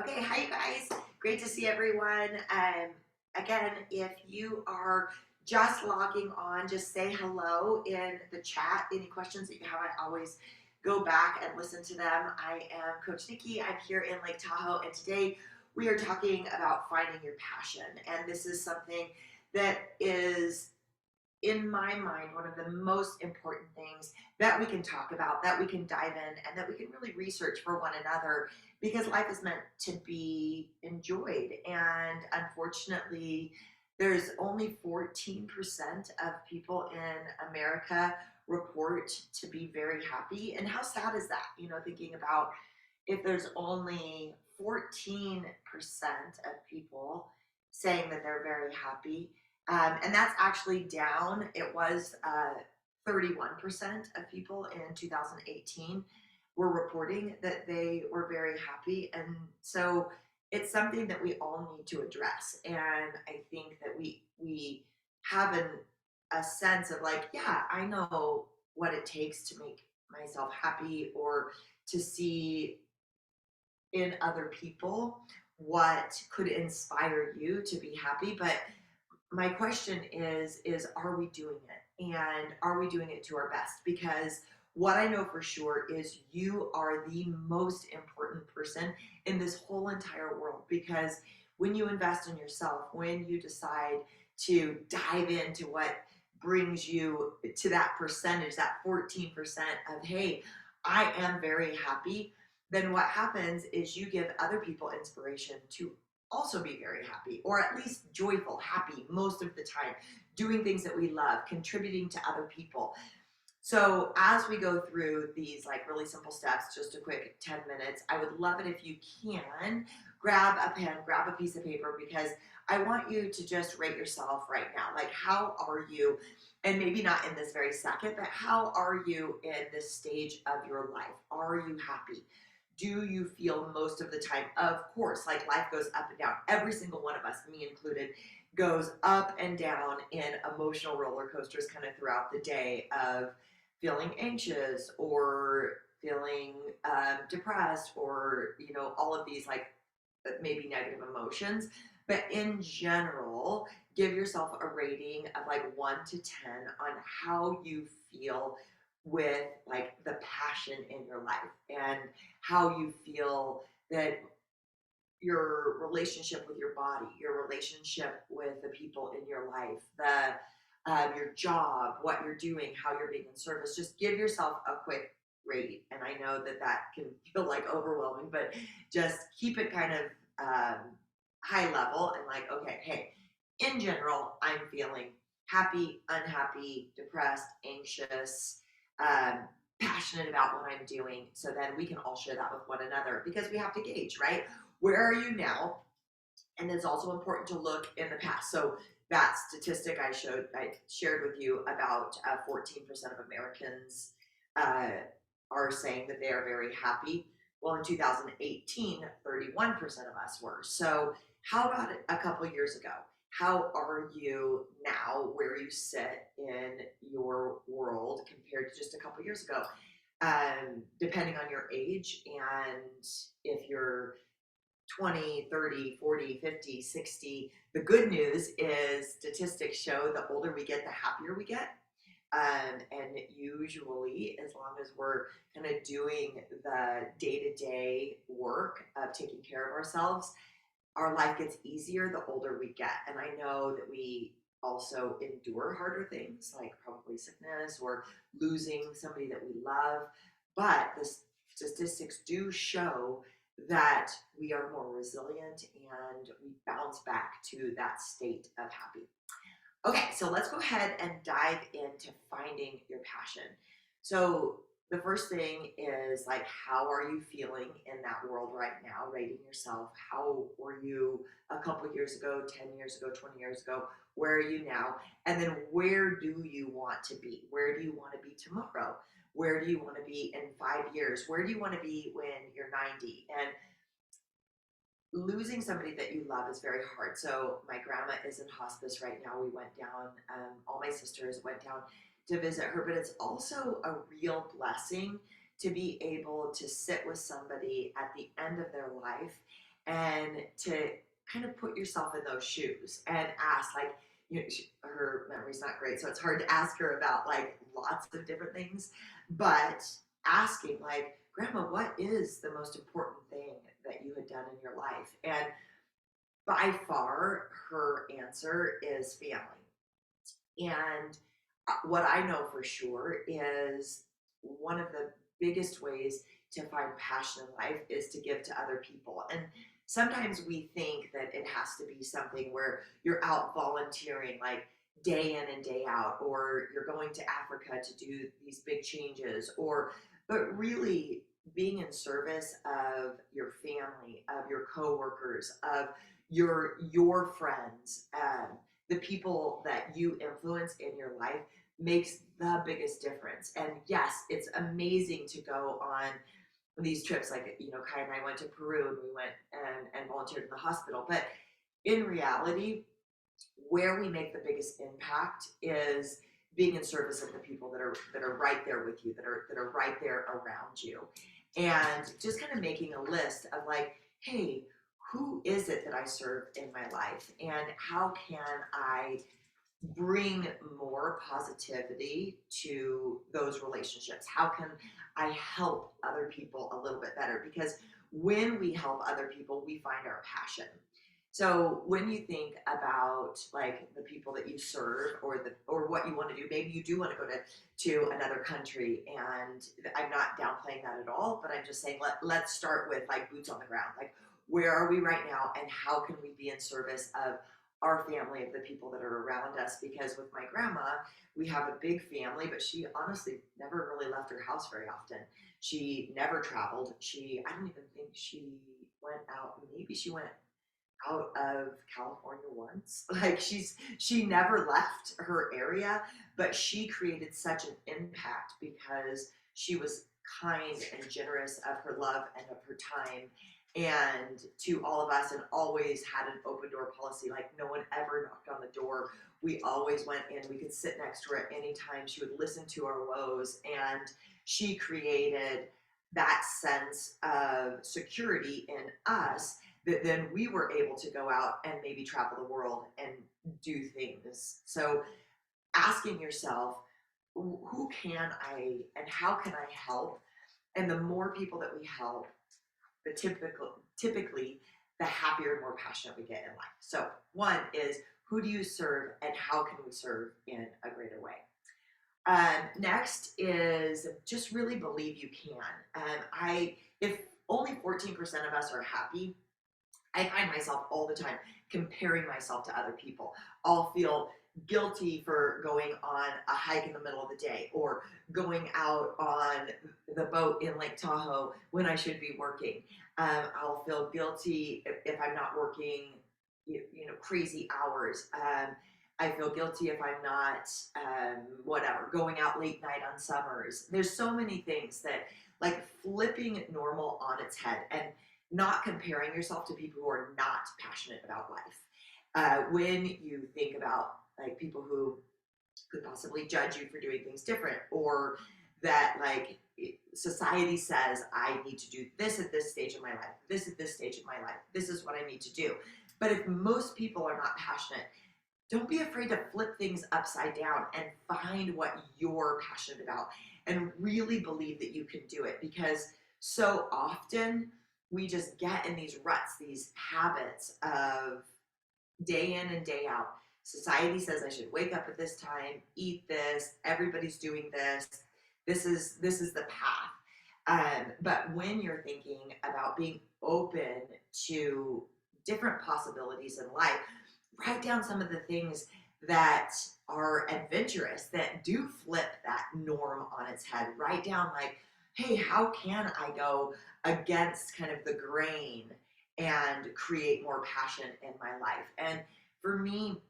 Okay, hi you guys. Great to see everyone. Again, if you are just logging on, just say hello in the chat. Any questions that you have, I always go back and listen to them. I am Coach Nikki. I'm here in Lake Tahoe, and today we are talking about finding your passion. And this is something that is in my mind, one of the most important things that we can talk about, that we can dive in, and that we can really research for one another because life is meant to be enjoyed. And unfortunately, there's only 14% of people in America report to be very happy. And how sad is that? Thinking about if there's only 14% of people saying that they're very happy, and that's actually down. It was 31% of people in 2018 were reporting that they were very happy. And so it's something that we all need to address. And I think that we have a sense of like, yeah, I know what it takes to make myself happy or to see in other people what could inspire you to be happy. But my question is are we doing it, and are we doing it to our best? Because what I know for sure is you are the most important person in this whole entire world, because when you invest in yourself, when you decide to dive into what brings you to that percentage, that 14% of hey, I am very happy, then what happens is you give other people inspiration to also be very happy, or at least joyful, happy most of the time, doing things that we love, contributing to other people. So, as we go through these like really simple steps, just a quick 10 minutes, I would love it if you can grab a pen, grab a piece of paper, because I want you to just rate yourself right now. Like, how are you? And maybe not in this very second, but how are you in this stage of your life? Are you happy? Do you feel most of the time? Of course, like life goes up and down. Every single one of us, me included, goes up and down in emotional roller coasters kind of throughout the day of feeling anxious or feeling depressed, or all of these like maybe negative emotions. But in general, give yourself a rating of like 1 to 10 on how you feel with like the passion in your life, and how you feel that your relationship with your body, your relationship with the people in your life, your job, what you're doing, how you're being in service. Just give yourself a quick rate. And I know that that can feel like overwhelming, but just keep it kind of high level and like, okay, hey, in general, I'm feeling happy, unhappy, depressed, anxious, um, passionate about what I'm doing. So then we can all share that with one another, because we have to gauge, right? Where are you now? And it's also important to look in the past. So that statistic I shared with you about 14% of Americans uh, are saying that they are very happy. Well, in 2018, 31% of us were. So how about a couple years ago? How are you now, where you sit in your world compared to just a couple years ago? Depending on your age, and if you're 20, 30, 40, 50, 60. The good news is statistics show the older we get, the happier we get. And usually, as long as we're kind of doing the day to day work of taking care of ourselves, our life gets easier the older we get. And I know that we also endure harder things like probably sickness or losing somebody that we love. But the statistics do show that we are more resilient and we bounce back to that state of happy. Okay, so let's go ahead and dive into finding your passion. So the first thing is like, how are you feeling in that world right now? Rating yourself. How were you a couple years ago, 10 years ago, 20 years ago? Where are you now? And then where do you want to be? Where do you want to be tomorrow? Where do you want to be in 5 years? Where do you want to be when you're 90? And losing somebody that you love is very hard. So my grandma is in hospice right now. We went down, all my sisters went down to visit her, but it's also a real blessing to be able to sit with somebody at the end of their life and to kind of put yourself in those shoes and ask, like, her memory's not great, so it's hard to ask her about like lots of different things, but asking, like, Grandma, what is the most important thing that you had done in your life? And by far, her answer is family. And what I know for sure is one of the biggest ways to find passion in life is to give to other people. And sometimes we think that it has to be something where you're out volunteering, like day in and day out, or you're going to Africa to do these big changes, or, but really being in service of your family, of your coworkers, of your friends, the people that you influence in your life makes the biggest difference. And yes, it's amazing to go on these trips. Like, Kai and I went to Peru and we went and volunteered in the hospital. But in reality, where we make the biggest impact is being in service of the people that are right there with you, that are right there around you. And just kind of making a list of, like, hey, who is it that I serve in my life? And how can I bring more positivity to those relationships? How can I help other people a little bit better? Because when we help other people, we find our passion. So when you think about like the people that you serve, or what you want to do, maybe you do want to go to another country, and I'm not downplaying that at all, but I'm just saying let's start with like boots on the ground. Like, where are we right now, and how can we be in service of our family, of the people that are around us? Because with my grandma, we have a big family, but she honestly never really left her house very often. She never traveled. I don't even think she went out. Maybe she went out of California once. Like, she never left her area, but she created such an impact because she was kind and generous of her love and of her time, and to all of us, and always had an open door policy. Like, no one ever knocked on the door. We always went in. We could sit next to her at any time. She would listen to our woes, and she created that sense of security in us, that then we were able to go out and maybe travel the world and do things. So asking yourself, who can I and how can I help? And the more people that we help, the typically the happier and more passionate we get in life. So one is, who do you serve and how can we serve in a greater way? Next is just really believe you can. If only 14% of us are happy, I find myself all the time comparing myself to other people. I'll feel guilty for going on a hike in the middle of the day, or going out on the boat in Lake Tahoe when I should be working. I'll feel guilty if I'm not working, crazy hours. I feel guilty if I'm not, whatever, going out late night on summers. There's so many things that, like, flipping normal on its head and not comparing yourself to people who are not passionate about life. When you think about like people who could possibly judge you for doing things different, or that like society says I need to do this at this stage of my life, this at this stage of my life, this is what I need to do. But if most people are not passionate, don't be afraid to flip things upside down and find what you're passionate about, and really believe that you can do it. Because so often we just get in these ruts, these habits of day in and day out. Society says I should wake up at this time, eat this, everybody's doing this. This is the path. But when you're thinking about being open to different possibilities in life, write down some of the things that are adventurous, that do flip that norm on its head. Write down, like, hey, how can I go against kind of the grain and create more passion in my life? And for me,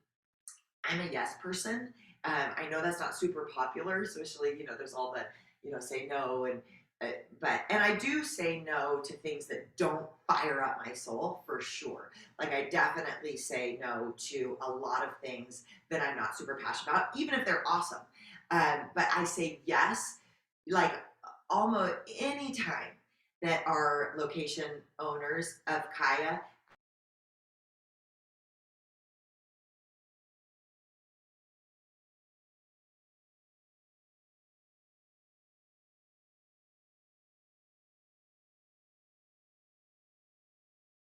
I'm a yes person. I know that's not super popular, especially, there's all the, say no, and and I do say no to things that don't fire up my soul, for sure. Like, I definitely say no to a lot of things that I'm not super passionate about, even if they're awesome. But I say yes, like, almost any time that are location owners of Kaya,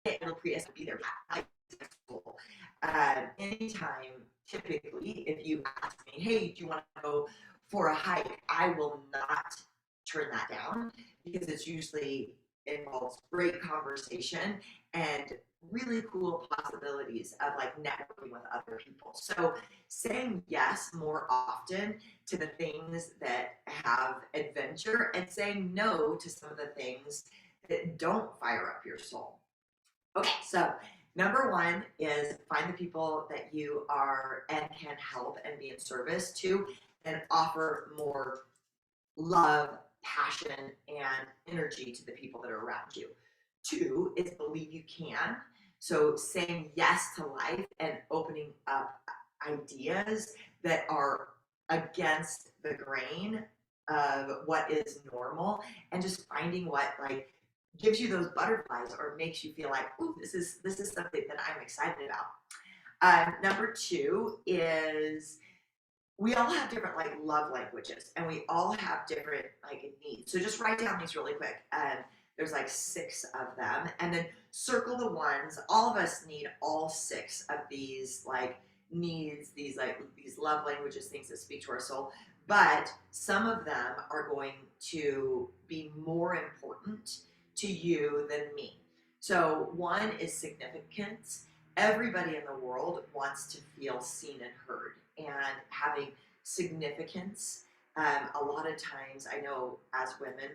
it'll Prius be there at school. Anytime, typically, if you ask me, hey, do you want to go for a hike? I will not turn that down because it's usually involves great conversation and really cool possibilities of like networking with other people. So saying yes more often to the things that have adventure and saying no to some of the things that don't fire up your soul. Okay, so number one is find the people that you are and can help and be in service to and offer more love, passion, and energy to the people that are around you. Two is believe you can. So saying yes to life and opening up ideas that are against the grain of what is normal and just finding what like gives you those butterflies or makes you feel like, ooh, this is something that I'm excited about. Number two is we all have different like love languages and we all have different like needs. So just write down these really quick. There's like 6 of them, and then circle the ones. All of us need all 6 of these like needs, these like these love languages, things that speak to our soul. But some of them are going to be more important to you than me. So one is significance. Everybody in the world wants to feel seen and heard, and having significance. A lot of times, I know as women,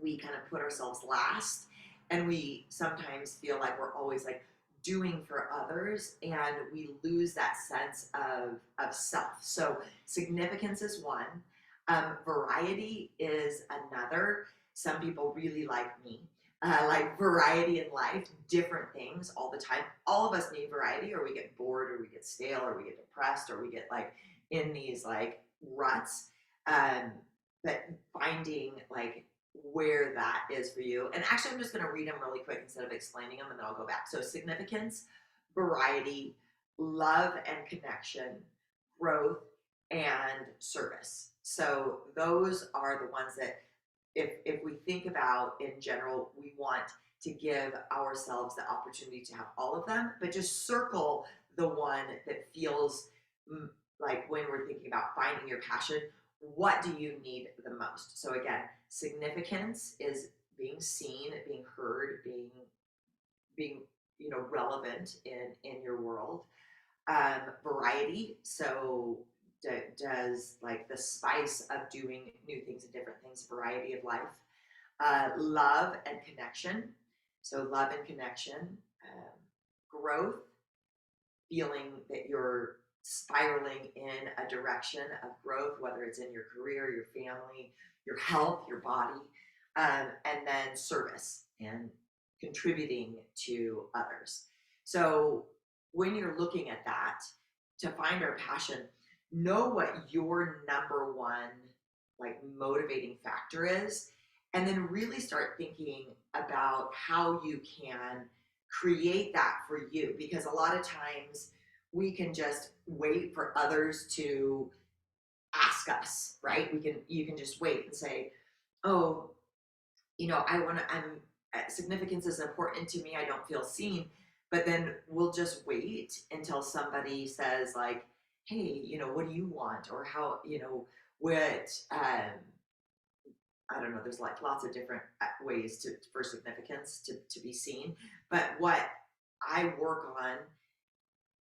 we kind of put ourselves last, and we sometimes feel like we're always like doing for others, and we lose that sense of self. So, significance is one. Variety is another. Some people really like me. Like variety in life, different things all the time. All of us need variety, or we get bored, or we get stale, or we get depressed, or we get like in these like ruts. Um, but finding like where that is for you. And actually, I'm just going to read them really quick instead of explaining them, and then I'll go back. So, significance, variety, love and connection, growth, and service. So, those are the ones that if we think about in general, we want to give ourselves the opportunity to have all of them, but just circle the one that feels like when we're thinking about finding your passion, what do you need the most? So again, significance is being seen, being heard, being relevant in your world. Variety, so does like the spice of doing new things and different things, variety of life. Love and connection, so love and connection. Growth, feeling that you're spiraling in a direction of growth, whether it's in your career, your family, your health, your body. And then service and contributing to others. So when you're looking at that, to find our passion, know what your number one like motivating factor is, and then really start thinking about how you can create that for you, because a lot of times we can just wait for others to ask us, right? You can just wait and say, oh, I want to, significance is important to me. I don't feel seen. But then we'll just wait until somebody says, like, hey, what do you want? Or how, what, I don't know, there's like lots of different ways for significance to be seen. But what I work on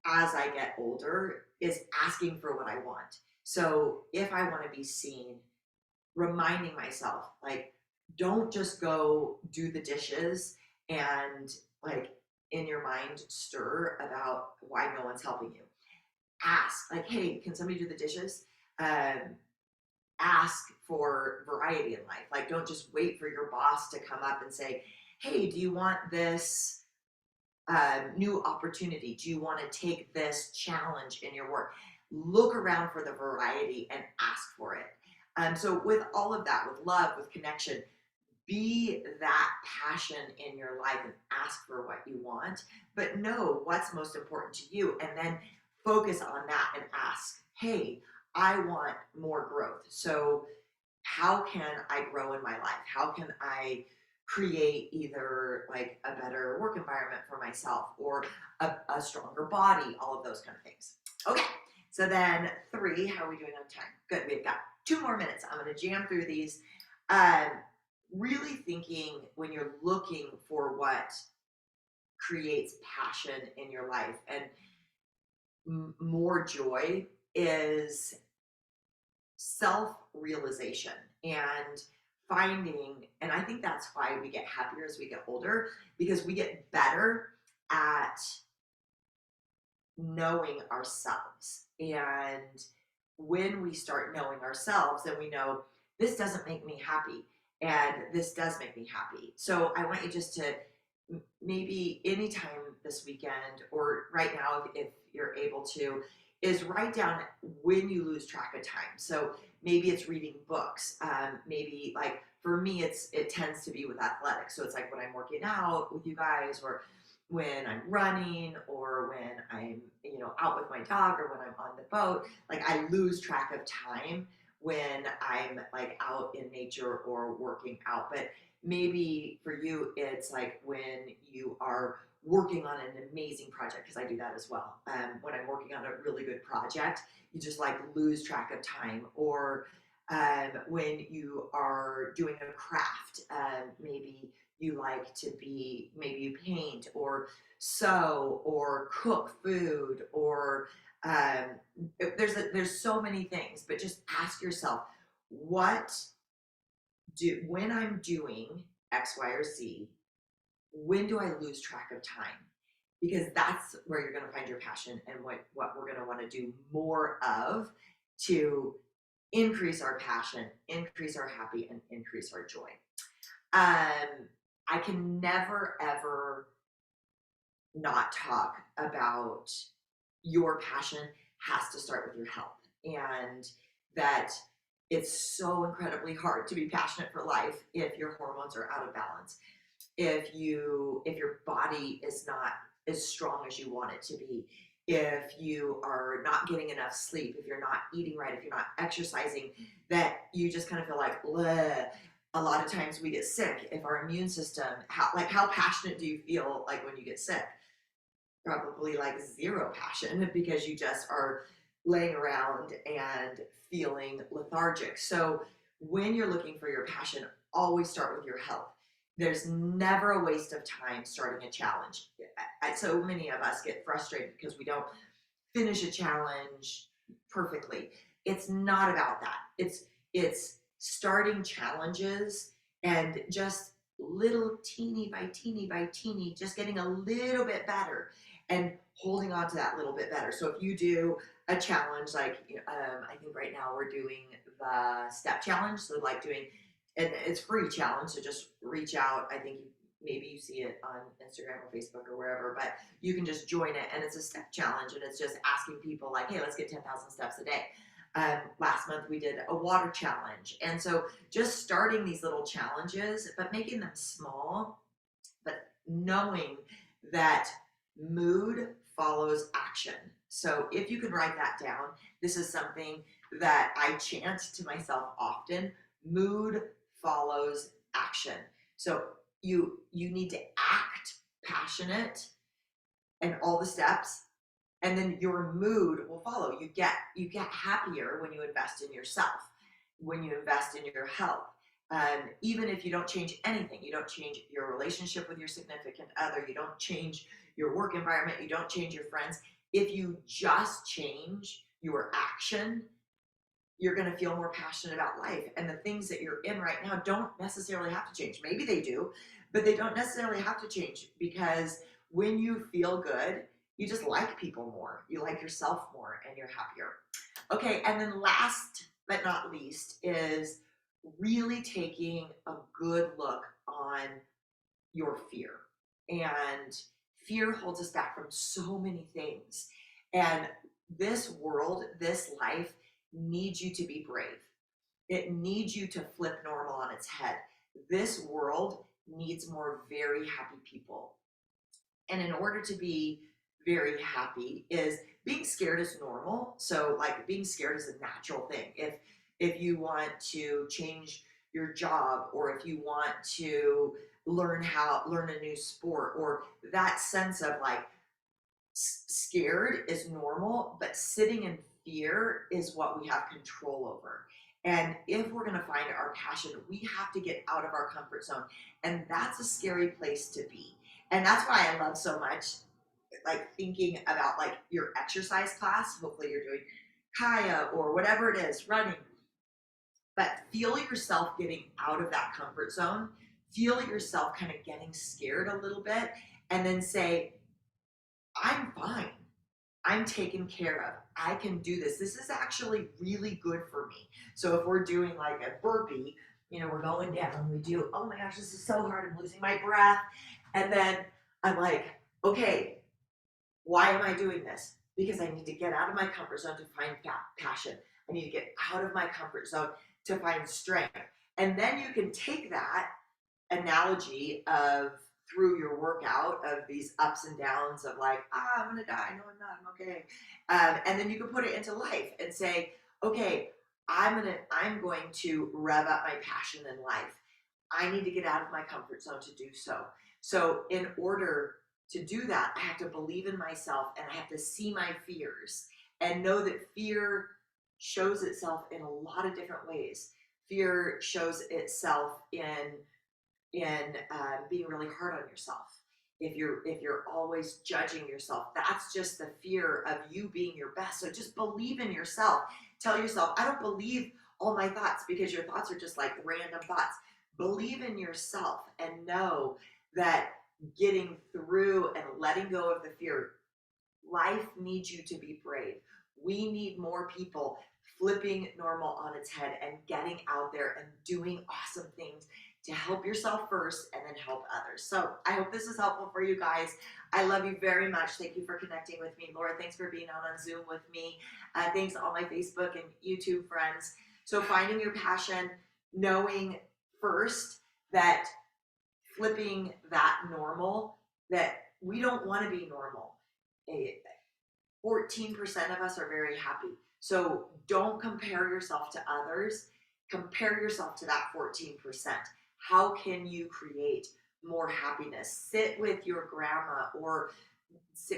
as I get older is asking for what I want. So if I want to be seen, reminding myself, like, don't just go do the dishes and like in your mind stir about why no one's helping you. Ask, like, hey, can somebody do the dishes? Ask for variety in life. Like, don't just wait for your boss to come up and say, hey, do you want this new opportunity? Do you want to take this challenge in your work? Look around for the variety and ask for it. So with all of that, with love, with connection, be that passion in your life and ask for what you want, but know what's most important to you, and then focus on that and ask, hey, I want more growth. So how can I grow in my life? How can I create either like a better work environment for myself or a stronger body, all of those kind of things. Okay, so then 3, how are we doing on time? Good, we've got 2 more minutes. I'm going to jam through these. Um, really thinking when you're looking for what creates passion in your life and more joy is self-realization and finding, and I think that's why we get happier as we get older, because we get better at knowing ourselves. And when we start knowing ourselves, then we know this doesn't make me happy and this does make me happy. So I want you just to maybe anytime this weekend or right now, if you're able to, is write down when you lose track of time. So maybe it's reading books. Maybe like for me, it tends to be with athletics. So it's like when I'm working out with you guys, or when I'm running, or when I'm out with my dog, or when I'm on the boat. Like I lose track of time when I'm like out in nature or working out. But maybe for you, it's like when you are working on an amazing project, because I do that as well. When I'm working on a really good project, you just like lose track of time. Or when you are doing a craft, maybe you like to be, maybe you paint or sew or cook food, or there's so many things. But just ask yourself, what when I'm doing X, Y, or Z, when do I lose track of time? Because that's where you're going to find your passion and what we're going to want to do more of to increase our passion, increase our happy, and increase our joy. I can never, ever not talk about your passion has to start with your health, and that it's so incredibly hard to be passionate for life if your hormones are out of balance, if your body is not as strong as you want it to be, if you are not getting enough sleep, if you're not eating right, if you're not exercising, that you just kind of feel like bleh. A lot of times we get sick. If our immune system, how passionate do you feel like when you get sick? Probably like zero passion, because you just are laying around and feeling lethargic. So when you're looking for your passion, always start with your health. There's never a waste of time starting a challenge. So many of us get frustrated because we don't finish a challenge perfectly. It's not about that. It's starting challenges and just little teeny by teeny by teeny, just getting a little bit better and holding on to that little bit better. So if you do a challenge, like I think right now we're doing the step challenge. So like doing, and it's free challenge. So just reach out. I think maybe you see it on Instagram or Facebook or wherever, but you can just join it, and it's a step challenge, and it's just asking people like, hey, let's get 10,000 steps a day. Last month we did a water challenge. And so just starting these little challenges, but making them small, but knowing that mood follows action. So if you can write that down, this is something that I chant to myself often: mood follows action. So you need to act passionate and all the steps, and then your mood will follow. You get happier when you invest in yourself, when you invest in your health. Even if you don't change anything, you don't change your relationship with your significant other, you don't change your work environment, you don't change your friends. If you just change your action, you're going to feel more passionate about life. And the things that you're in right now don't necessarily have to change. Maybe they do, but they don't necessarily have to change, because when you feel good, you just like people more, you like yourself more, and you're happier. Okay, and then last but not least is really taking a good look on your fear. And fear holds us back from so many things. And this world, this life needs you to be brave. It needs you to flip normal on its head. this world needs more very happy people. And in order to be very happy is being scared is normal. So like being scared is a natural thing. If you want to change your job, or if you want to learn a new sport, or that sense of like scared is normal, but sitting in fear is what we have control over. And if we're going to find our passion, we have to get out of our comfort zone. And that's a scary place to be. And that's why I love so much like thinking about like your exercise class. Hopefully you're doing Kaya or whatever it is, running. But feel yourself getting out of that comfort zone. Feel yourself kind of getting scared a little bit, and then say, I'm fine. I'm taken care of. I can do this. This is actually really good for me. So if we're doing like a burpee, we're going down, we do, oh my gosh, this is so hard. I'm losing my breath. And then I'm like, okay, why am I doing this? Because I need to get out of my comfort zone to find passion. I need to get out of my comfort zone to find strength. And then you can take that analogy of through your workout of these ups and downs of like, I'm gonna die, no I'm not, I'm okay. And then you can put it into life and say, okay, I'm going to rev up my passion in life. I need to get out of my comfort zone to do so. So in order to do that, I have to believe in myself, and I have to see my fears and know that fear shows itself in a lot of different ways. Fear shows itself in being really hard on yourself. If you're always judging yourself, that's just the fear of you being your best. So just believe in yourself. Tell yourself, I don't believe all my thoughts, because your thoughts are just like random thoughts. Believe in yourself and know that getting through and letting go of the fear, life needs you to be brave. We need more people flipping normal on its head and getting out there and doing awesome things to help yourself first and then help others. So I hope this is helpful for you guys. I love you very much. Thank you for connecting with me. Laura, thanks for being on Zoom with me. Thanks to all my Facebook and YouTube friends. So finding your passion, knowing first that flipping that normal, that we don't want to be normal. 14% of us are very happy. So don't compare yourself to others. Compare yourself to that 14%. How can you create more happiness? Sit with your grandma, or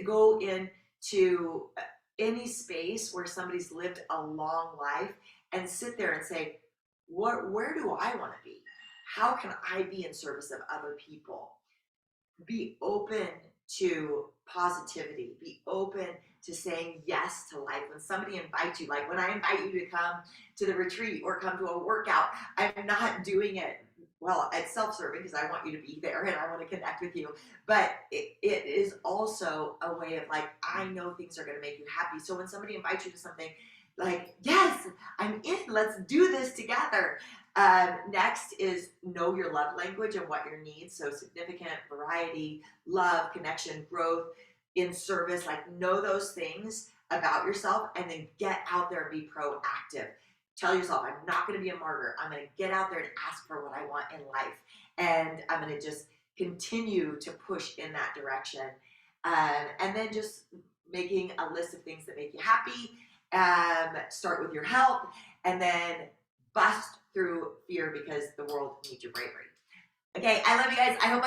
go into any space where somebody's lived a long life and sit there and say, where do I want to be? How can I be in service of other people? Be open to positivity. Be open to saying yes to life. When somebody invites you, like when I invite you to come to the retreat or come to a workout, I'm not doing it, well, it's self-serving because I want you to be there and I want to connect with you. But it is also a way of like, I know things are going to make you happy. So when somebody invites you to something, like, yes, I'm in, let's do this together. Next is know your love language and what your needs. So significant, variety, love, connection, growth, in service, like know those things about yourself, and then get out there and be proactive. Tell yourself, I'm not going to be a martyr. I'm going to get out there and ask for what I want in life. And I'm going to just continue to push in that direction. And then just making a list of things that make you happy. Start with your health, and then bust through fear, because the world needs your bravery. Okay, I love you guys. I hope